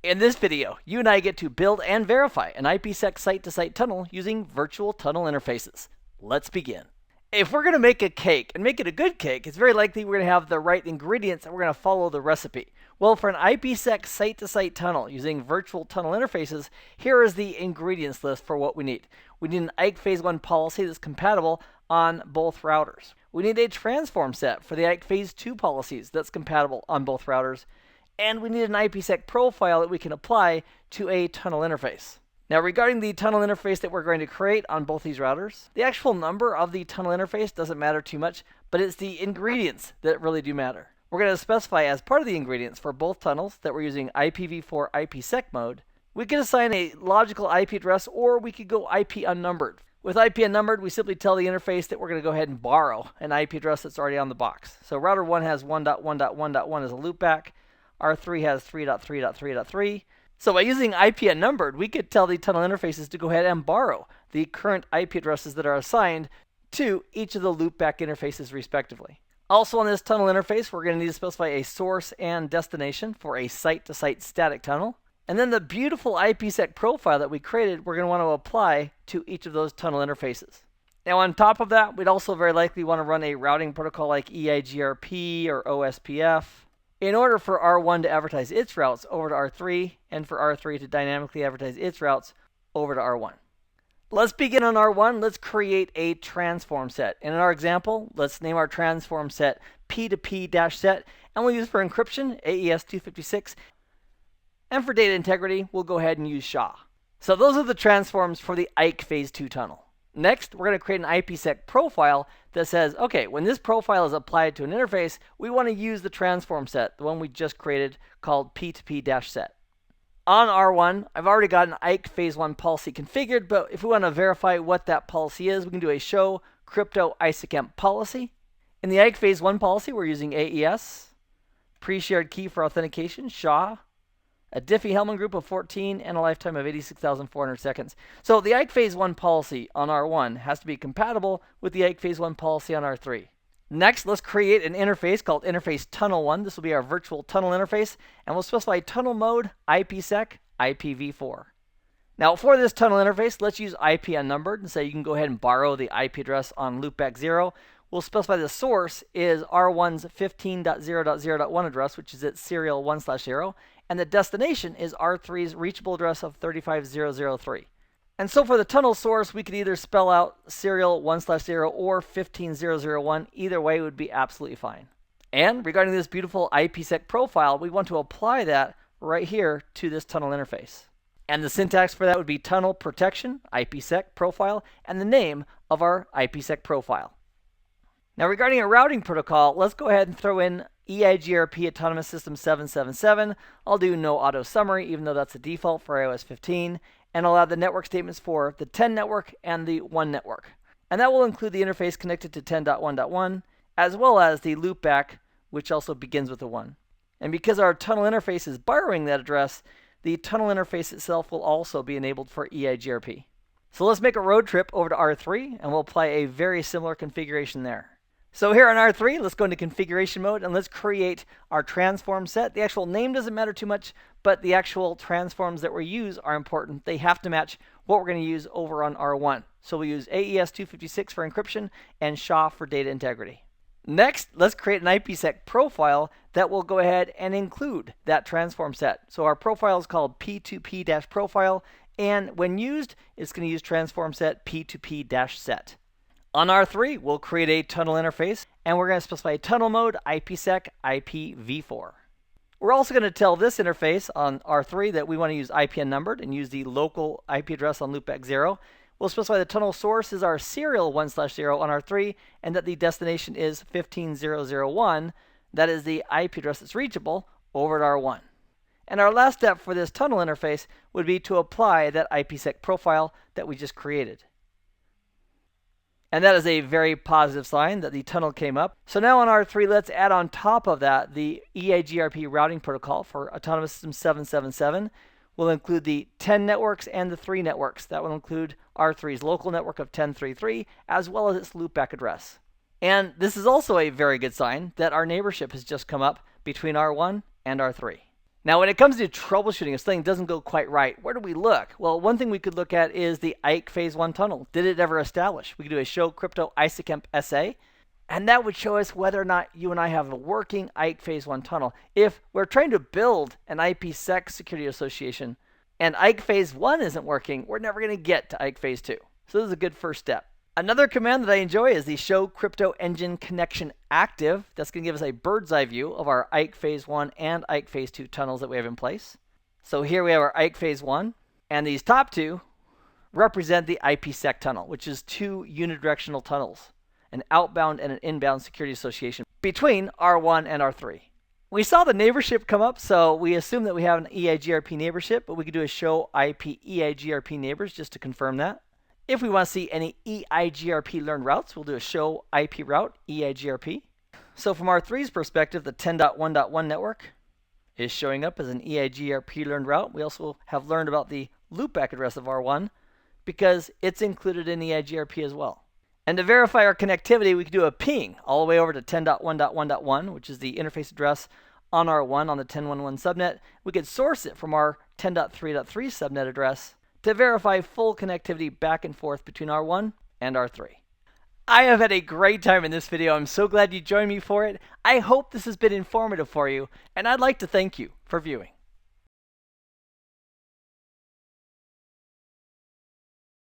In this video, you and I get to build and verify an IPSec site-to-site tunnel using virtual tunnel interfaces. Let's begin. If we're going to make a cake, and make it a good cake, it's very likely we're going to have the right ingredients and we're going to follow the recipe. Well, for an IPSec site-to-site tunnel using virtual tunnel interfaces, here is the ingredients list for what we need. We need an IKE Phase 1 policy that's compatible on both routers. We need a transform set for the IKE Phase 2 policies that's compatible on both routers. And we need an IPSec profile that we can apply to a tunnel interface. Now, regarding the tunnel interface that we're going to create on both these routers, the actual number of the tunnel interface doesn't matter too much, but it's the ingredients that really do matter. We're going to specify as part of the ingredients for both tunnels that we're using IPv4 IPsec mode. We can assign a logical IP address, or we could go IP unnumbered. With IP unnumbered, we simply tell the interface that we're going to go ahead and borrow an IP address that's already on the box. So router 1 has 1.1.1.1 as a loopback. R3 has 3.3.3.3. So by using IP unnumbered, we could tell the tunnel interfaces to go ahead and borrow the current IP addresses that are assigned to each of the loopback interfaces respectively. Also on this tunnel interface, we're going to need to specify a source and destination for a site-to-site static tunnel. And then the beautiful IPsec profile that we created, we're going to want to apply to each of those tunnel interfaces. Now on top of that, we'd also very likely want to run a routing protocol like EIGRP or OSPF. In order for R1 to advertise its routes over to R3, and for R3 to dynamically advertise its routes over to R1. Let's begin on R1. Let's create a transform set. And in our example, let's name our transform set P2P-set, and we'll use for encryption AES-256. And for data integrity, we'll go ahead and use SHA. So those are the transforms for the IKE Phase 2 tunnel. Next, we're going to create an IPsec profile that says, okay, when this profile is applied to an interface, we want to use the transform set, the one we just created called P2P-set. On R1, I've already got an IKE Phase 1 policy configured, but if we want to verify what that policy is, we can do a show crypto ISACemp policy. In the IKE Phase 1 policy, we're using AES, pre-shared key for authentication, SHA, a Diffie-Hellman group of 14, and a lifetime of 86,400 seconds. So the IKE Phase 1 policy on R1 has to be compatible with the IKE Phase 1 policy on R3. Next, let's create an interface called Interface Tunnel 1. This will be our virtual tunnel interface, and we'll specify tunnel mode, IPsec, IPv4. Now for this tunnel interface, let's use IP unnumbered and say you can go ahead and borrow the IP address on loopback 0. We'll specify the source is R1's 15.0.0.1 address, which is its serial 1/0, and the destination is R3's reachable address of 35,003. And so for the tunnel source, we could either spell out serial 1/0 or 15,001. Either way would be absolutely fine. And regarding this beautiful IPsec profile, we want to apply that right here to this tunnel interface. And the syntax for that would be tunnel protection, IPsec profile, and the name of our IPsec profile. Now regarding a routing protocol, let's go ahead and throw in EIGRP Autonomous System 777. I'll do no auto summary, even though that's the default for iOS 15. And I'll add the network statements for the 10 network and the 1 network. And that will include the interface connected to 10.1.1, as well as the loopback, which also begins with a 1. And because our tunnel interface is borrowing that address, the tunnel interface itself will also be enabled for EIGRP. So let's make a road trip over to R3, and we'll apply a very similar configuration there. So here on R3, let's go into configuration mode and let's create our transform set. The actual name doesn't matter too much, but the actual transforms that we use are important. They have to match what we're going to use over on R1. So we use AES-256 for encryption and SHA for data integrity. Next, let's create an IPsec profile that will go ahead and include that transform set. So our profile is called P2P-profile, and when used, it's going to use transform set P2P-set. On R3, we'll create a tunnel interface, and we're going to specify tunnel mode, IPsec, IPv4. We're also going to tell this interface on R3 that we want to use IP unnumbered and use the local IP address on loopback 0. We'll specify the tunnel source is our serial 1/0 on R3, and that the destination is 15,001. That is the IP address that's reachable over at R1. And our last step for this tunnel interface would be to apply that IPsec profile that we just created. And that is a very positive sign that the tunnel came up. So now on R3, let's add on top of that the EIGRP routing protocol for Autonomous System 777. We'll include the 10 networks and the 3 networks. That will include R3's local network of 10.3.3, as well as its loopback address. And this is also a very good sign that our neighborship has just come up between R1 and R3. Now, when it comes to troubleshooting, if something doesn't go quite right, where do we look? Well, one thing we could look at is the IKE Phase 1 tunnel. Did it ever establish? We could do a show crypto ISACEMP SA, and that would show us whether or not you and I have a working IKE Phase 1 tunnel. If we're trying to build an IPSec security association and IKE Phase 1 isn't working, we're never going to get to IKE Phase 2. So this is a good first step. Another command that I enjoy is the show crypto engine connection active. That's going to give us a bird's eye view of our IKE Phase 1 and IKE Phase 2 tunnels that we have in place. So here we have our IKE Phase 1, and these top two represent the IPSec tunnel, which is two unidirectional tunnels, an outbound and an inbound security association between R1 and R3. We saw the neighborship come up, so we assume that we have an EIGRP neighborship, but we could do a show IP EIGRP neighbors just to confirm that. If we want to see any EIGRP learned routes, we'll do a show IP route EIGRP. So from R3's perspective, the 10.1.1 network is showing up as an EIGRP learned route. We also have learned about the loopback address of R1 because it's included in EIGRP as well. And to verify our connectivity, we could do a ping all the way over to 10.1.1.1, which is the interface address on R1 on the 10.1.1 subnet. We could source it from our 10.3.3 subnet address to verify full connectivity back and forth between R1 and R3. I have had a great time in this video. I'm so glad you joined me for it. I hope this has been informative for you, and I'd like to thank you for viewing.